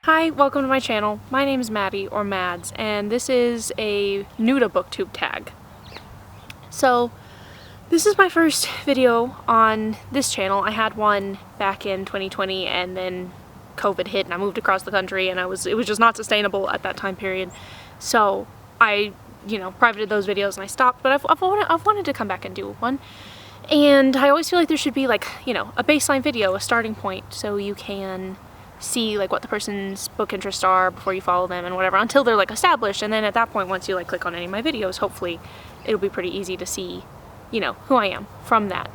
Hi, welcome to my channel. My name is Maddie, or Mads, and this is a new to booktube tag. So, this is my first video on this channel. I had one back in 2020 and then COVID hit and I moved across the country and it was just not sustainable at that time period. So I, privated those videos and I stopped, but I've wanted to come back and do one. And I always feel like there should be like, a baseline video, a starting point, so you can see like what the person's book interests are before you follow them and whatever, until they're like established. And then at that point, once you like click on any of my videos, hopefully it'll be pretty easy to see, who I am from that.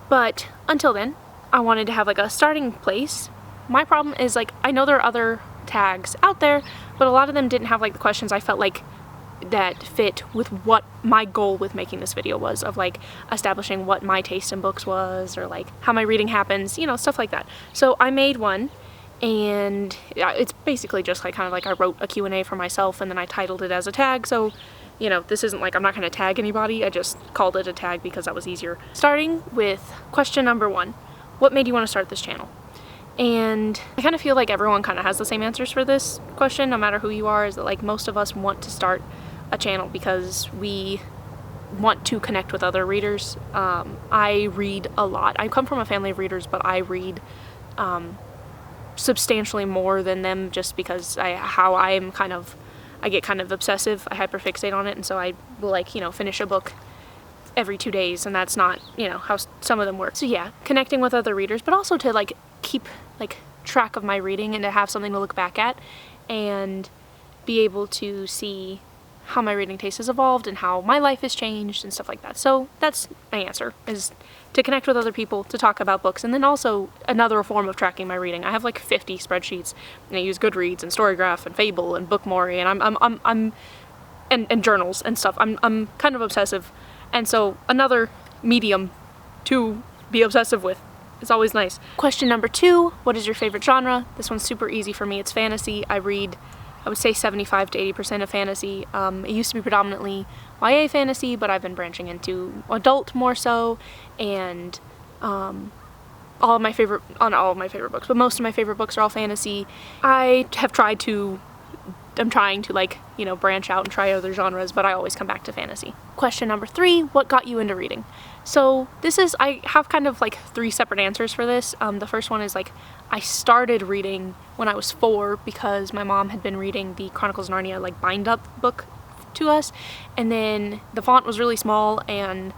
But until then, I wanted to have like a starting place. My problem is like, I know there are other tags out there, but a lot of them didn't have like the questions I felt like that fit with what my goal with making this video was, of like establishing what my taste in books was, or like how my reading happens, stuff like that. So I made one, and it's basically just like kind of like I wrote a Q&A for myself and then I titled it as a tag. So this isn't like I'm not going to tag anybody, I just called it a tag because that was easier. Starting with question number 1, what made you want to start this channel? And I kind of feel like everyone kind of has the same answers for this question, no matter who you are, is that like most of us want to start a channel because we want to connect with other readers. I read a lot. I come from a family of readers, but I read substantially more than them, just because I get kind of obsessive. I hyperfixate on it, and so I will like, finish a book every 2 days, and that's not, how some of them work. So yeah, connecting with other readers, but also to like keep like track of my reading and to have something to look back at and be able to see how my reading taste has evolved and how my life has changed and stuff like that. So that's my answer, is to connect with other people, to talk about books, and then also another form of tracking my reading. I have like 50 spreadsheets, and I use Goodreads and Storygraph and Fable and Bookmori, and and journals and stuff. I'm kind of obsessive, and so another medium to be obsessive with is always nice. Question number 2, what is your favorite genre? This one's super easy for me. It's fantasy. I read, I would say 75 to 80% of fantasy. It used to be predominantly YA fantasy, but I've been branching into adult more so, and not all of my favorite books, but most of my favorite books are all fantasy. I'm trying to like, branch out and try other genres, but I always come back to fantasy. Question number 3, what got you into reading? So I have kind of like 3 separate answers for this. The first one is like, I started reading when I was 4 because my mom had been reading the Chronicles of Narnia like bind up book to us, and then the font was really small, and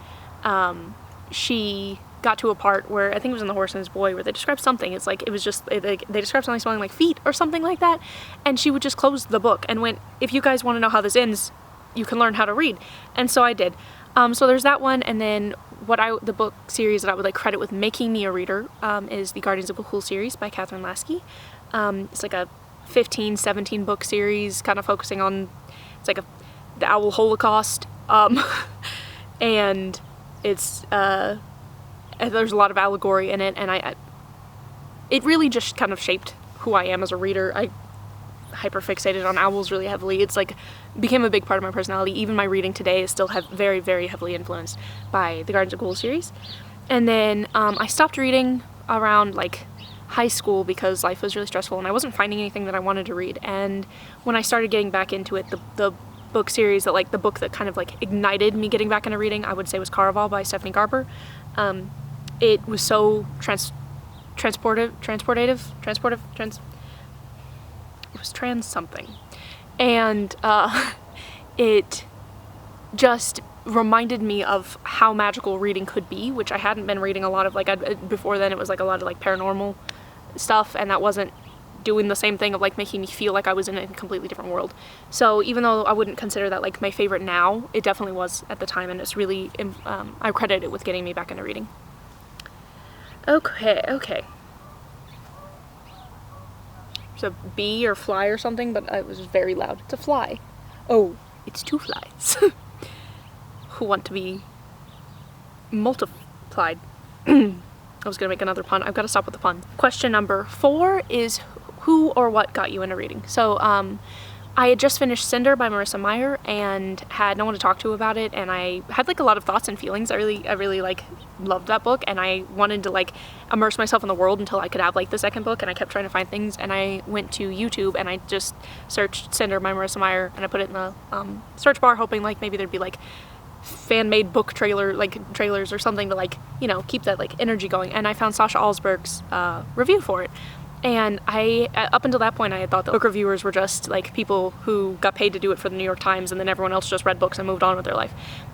she got to a part where I think it was in The Horse and His Boy where they described something. It's like, it was just, they described something smelling like feet or something like that, and she would just close the book and went, if you guys want to know how this ends, you can learn how to read. And so I did. So there's that one, and then the book series that I would like credit with making me a reader is the Guardians of Ga'Hoole series by Catherine Lasky. It's like a 15-17 book series, kind of focusing on, it's like the Owl Holocaust, and it's there's a lot of allegory in it, and it really just kind of shaped who I am as a reader. I hyperfixated on owls really heavily. It's like became a big part of my personality. Even my reading today is still very, very heavily influenced by the Guardians of Ga'Hoole series. And then I stopped reading around like high school because life was really stressful and I wasn't finding anything that I wanted to read. And when I started getting back into it, the book series that like the book that kind of like ignited me getting back into reading, I would say, was Caraval by Stephanie Garber. It was so transportive, it was trans something, and it just reminded me of how magical reading could be, which I hadn't been reading a lot of. Like before then, it was like a lot of like paranormal stuff, and that wasn't doing the same thing of like making me feel like I was in a completely different world. So even though I wouldn't consider that like my favorite now, it definitely was at the time, and it's really I credit it with getting me back into reading. Okay. It's a bee or fly or something, but it was very loud. It's a fly. Oh, it's 2 flies who want to be multiplied. I was gonna make another pun. I've got to stop with the pun. Question number 4 is, who or what got you into reading? So I had just finished Cinder by Marissa Meyer and had no one to talk to about it, and I had like a lot of thoughts and feelings. I really like loved that book, and I wanted to like immerse myself in the world until I could have like the second book, and I kept trying to find things, and I went to YouTube and I just searched Cinder by Marissa Meyer, and I put it in the search bar, hoping like maybe there'd be like fan-made book trailers or something to like, you know, keep that like energy going, and I found Sasha Alsberg's review for it. And up until that point, I had thought that book reviewers were just like people who got paid to do it for the New York Times, and then everyone else just read books and moved on with their life.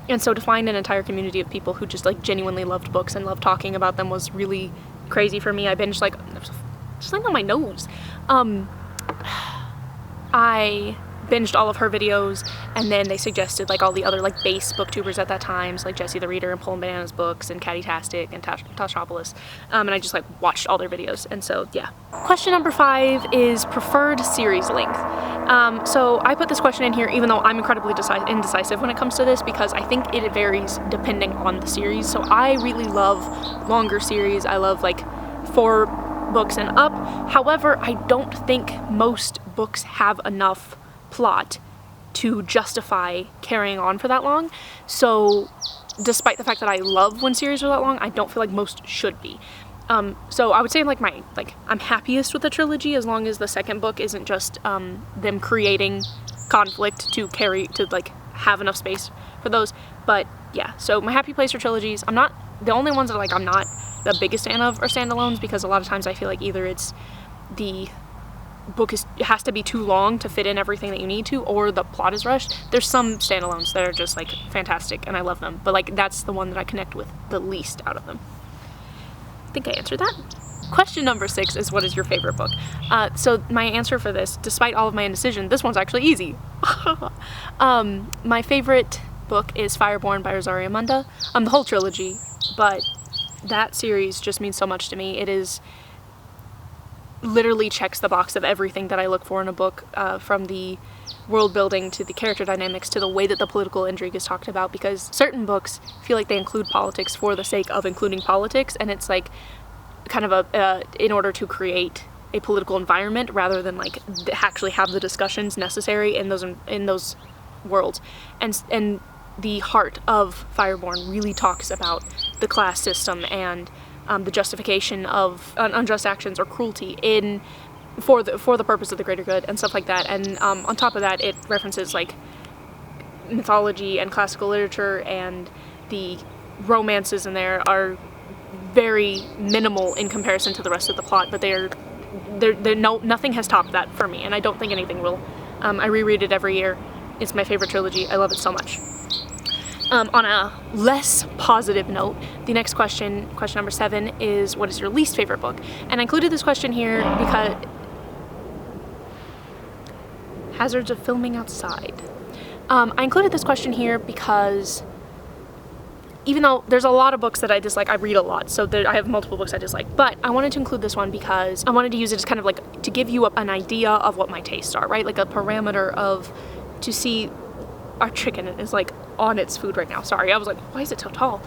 And so to find an entire community of people who just like genuinely loved books and loved talking about them was really crazy for me. I binged like, there's something on my nose. I binged all of her videos, and then they suggested like all the other like base booktubers at that time, so like Jessie the Reader and Pulling Bananas Books and Catty-tastic and Tashopolis, and I just like watched all their videos. And so yeah. Question number 5 is preferred series length. So I put this question in here even though I'm incredibly indecisive when it comes to this, because I think it varies depending on the series. So I really love longer series. I love like 4 books and up. However, I don't think most books have enough plot to justify carrying on for that long. So despite the fact that I love when series are that long, I don't feel like most should be. So I would say like I'm happiest with a trilogy as long as the second book isn't just them creating conflict to like have enough space for those. But yeah, so my happy place for trilogies. I'm not the only ones that like I'm not the biggest fan of are standalones, because a lot of times I feel like either it's the book has to be too long to fit in everything that you need to, or the plot is rushed. There's some standalones that are just like fantastic and I love them, but like that's the one that I connect with the least out of them. I think I answered that. Question number 6 is, what is your favorite book? So my answer for this, despite all of my indecision, this one's actually easy. My favorite book is Fireborn by Rosaria Munda. The whole trilogy, but that series just means so much to me. It is literally checks the box of everything that I look for in a book, from the world building to the character dynamics to the way that the political intrigue is talked about, because certain books feel like they include politics for the sake of including politics, and it's like kind of in order to create a political environment rather than like actually have the discussions necessary in those worlds. And the heart of Fireborn really talks about the class system and the justification of unjust actions or cruelty for the purpose of the greater good and stuff like that. And on top of that, it references like mythology and classical literature, and the romances in there are very minimal in comparison to the rest of the plot, but nothing has topped that for me, and I don't think anything will. I reread it every year. It's my favorite trilogy. I love it so much. On a less positive note, the next question number 7, is what is your least favorite book? And I included this question here because hazards of filming outside. I included this question here because even though there's a lot of books that I dislike, I read a lot, so I have multiple books I dislike, but I wanted to include this one because I wanted to use it as kind of like to give you an idea of what my tastes are, right? Like a parameter to see. Our chicken is like on its food right now. Sorry, I was like, why is it so tall?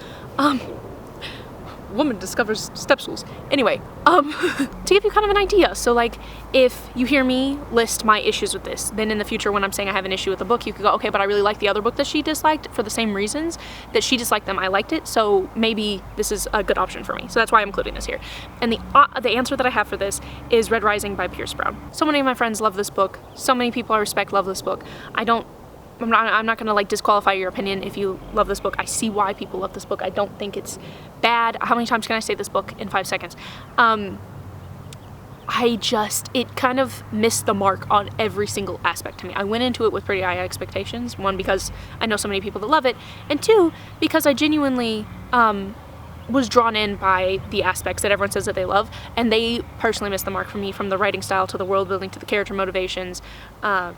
Woman discovers step stools. Anyway, to give you kind of an idea. So like, if you hear me list my issues with this, then in the future when I'm saying I have an issue with a book, you could go, okay, but I really like the other book that she disliked for the same reasons that she disliked them, I liked it, so maybe this is a good option for me. So that's why I'm including this here. And the answer that I have for this is Red Rising by Pierce Brown. So many of my friends love this book. So many people I respect love this book. I'm not gonna like disqualify your opinion if you love this book. I see why people love this book. I don't think it's bad. How many times can I say this book in 5 seconds? It kind of missed the mark on every single aspect to me. I went into it with pretty high expectations. 1, because I know so many people that love it, and 2, because I genuinely was drawn in by the aspects that everyone says that they love, and they personally missed the mark for me, from the writing style to the world building to the character motivations,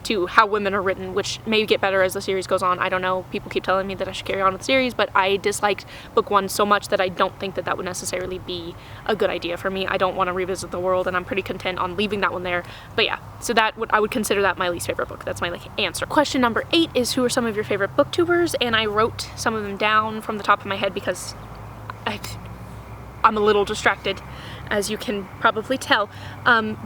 to how women are written, which may get better as the series goes on. I don't know. People keep telling me that I should carry on with the series, but I disliked book 1 so much that I don't think that would necessarily be a good idea for me. I don't want to revisit the world, and I'm pretty content on leaving that one there. But yeah, so I would consider that my least favorite book. That's my answer. Question number 8 is, who are some of your favorite booktubers? And I wrote some of them down from the top of my head because I'm a little distracted, as you can probably tell. And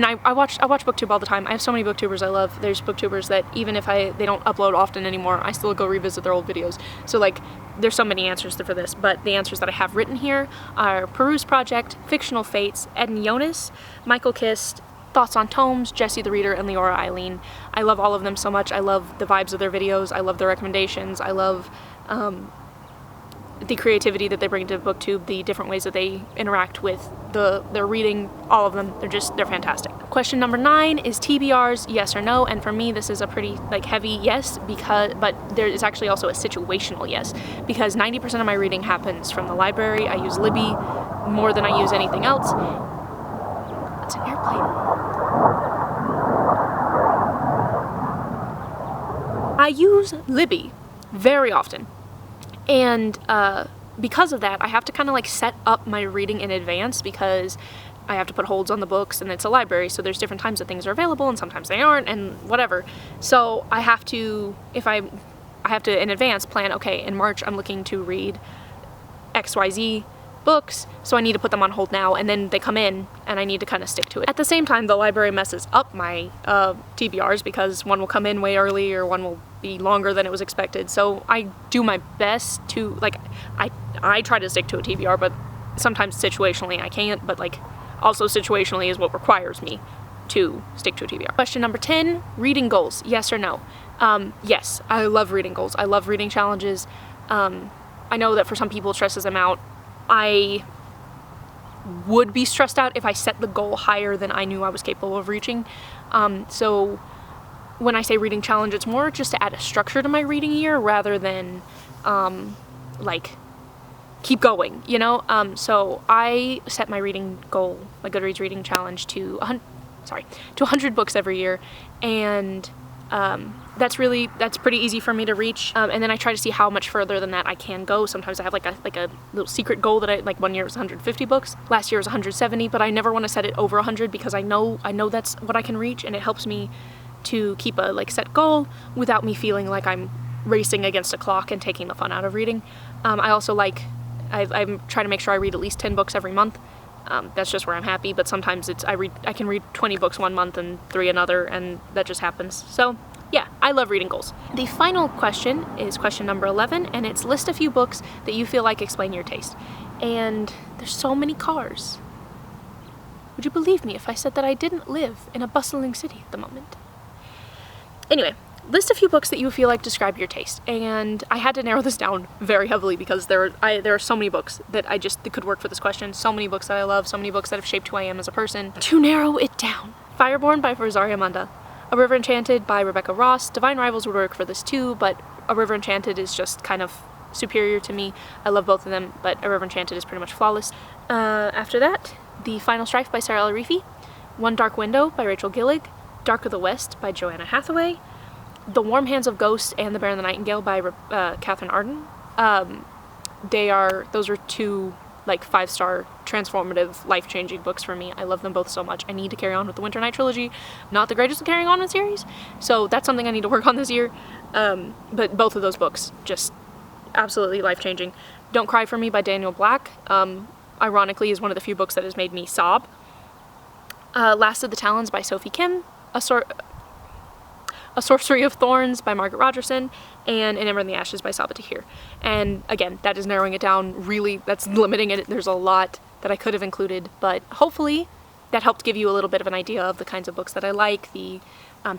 I watch booktube all the time. I have so many booktubers I love. There's booktubers that even if they don't upload often anymore, I still go revisit their old videos. So like, there's so many answers for this, but the answers that I have written here are Peruse Project, Fictional Fates, Ed and Jonas, Michael Kist, Thoughts on Tomes, Jessie the Reader, and Leora Eileen. I love all of them so much. I love the vibes of their videos. I love their recommendations. I love the creativity that they bring to booktube, the different ways that they interact with their reading, all of them. They're fantastic. Question number 9 is TBRs, yes or no? And for me, this is a pretty like heavy yes, but there is actually also a situational yes, because 90% of my reading happens from the library. I use Libby more than I use anything else. That's an airplane. I use Libby very often. And because of that, I have to kind of like set up my reading in advance, because I have to put holds on the books, and it's a library, so there's different times that things are available and sometimes they aren't, and whatever. So I have to, I have to in advance plan, okay, in March I'm looking to read XYZ books, so I need to put them on hold now, and then they come in and I need to kind of stick to it. At the same time, the library messes up my TBRs, because one will come in way early or one will be longer than it was expected. So I do my best to, like, I try to stick to a TBR, but sometimes situationally I can't, but like also situationally is what requires me to stick to a TBR. Question number 10, reading goals, yes or no? Yes, I love reading goals. I love reading challenges. I know that for some people it stresses them out. I would be stressed out if I set the goal higher than I knew I was capable of reaching. So when I say reading challenge, it's more just to add a structure to my reading year rather than like keep going, you know? So I set my reading goal, my Goodreads reading challenge, to 100 books every year, and that's pretty easy for me to reach. And then I try to see how much further than that I can go. Sometimes I have like a little secret goal that like one year was 150 books, last year was 170, but I never want to set it over 100, because I know that's what I can reach, and it helps me to keep a like set goal without me feeling like I'm racing against a clock and taking the fun out of reading. I also I'm trying to make sure I read at least 10 books every month. That's just where I'm happy, but sometimes I can read 20 books one month and 3 another, and that just happens. So yeah, I love reading goals. The final question is question number 11, and it's list a few books that you feel like explain your taste. And there's so many cars. Would you believe me if I said that I didn't live in a bustling city at the moment? Anyway, list a few books that you feel like describe your taste, and I had to narrow this down very heavily, because there are so many books that could work for this question, so many books that I love, so many books that have shaped who I am as a person. To narrow it down, Fireborn by Rosaria Munda, A River Enchanted by Rebecca Ross. Divine Rivals would work for this too, but A River Enchanted is just kind of superior to me. I love both of them, but A River Enchanted is pretty much flawless. After that, The Final Strife by Sarah Al-Rifi, One Dark Window by Rachel Gillig, Dark of the West by Joanna Hathaway, The Warm Hands of Ghosts and The Bear and the Nightingale by Catherine Arden. Those are two like 5-star transformative, life-changing books for me. I love them both so much. I need to carry on with the Winter Night trilogy. Not the greatest at carrying on a series, so that's something I need to work on this year. But both of those books, just absolutely life-changing. Don't Cry for Me by Daniel Black, ironically is one of the few books that has made me sob. Last of the Talons by Sophie Kim, A Sorcery of Thorns by Margaret Rogerson, and An Ember in the Ashes by Saba Tahir. And again, that is narrowing it down really, that's limiting it. There's a lot that I could have included, but hopefully that helped give you a little bit of an idea of the kinds of books that I like, the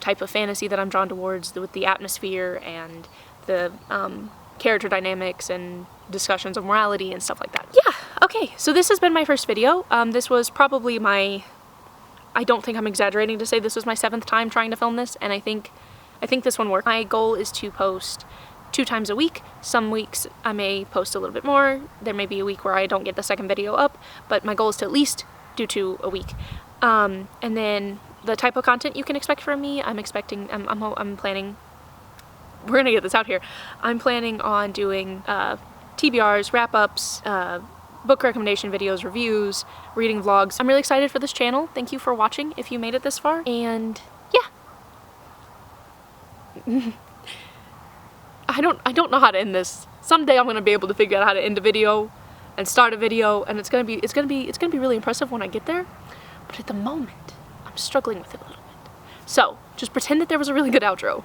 type of fantasy that I'm drawn towards, with the atmosphere and the character dynamics and discussions of morality and stuff like that. Yeah, okay, so this has been my first video. This was probably I don't think I'm exaggerating to say this was my 7th time trying to film this, and I think this one worked. My goal is to post 2 times a week. Some weeks I may post a little bit more. There may be a week where I don't get the second video up, but my goal is to at least do 2 a week. And then the type of content you can expect from me, I'm planning, we're gonna get this out here. I'm planning on doing TBRs, wrap-ups, book recommendation videos, reviews, reading vlogs. I'm really excited for this channel. Thank you for watching if you made it this far, and yeah. I don't know how to end this. Someday I'm gonna be able to figure out how to end a video, and start a video, and it's gonna be really impressive when I get there. But at the moment, I'm struggling with it a little bit. So just pretend that there was a really good outro.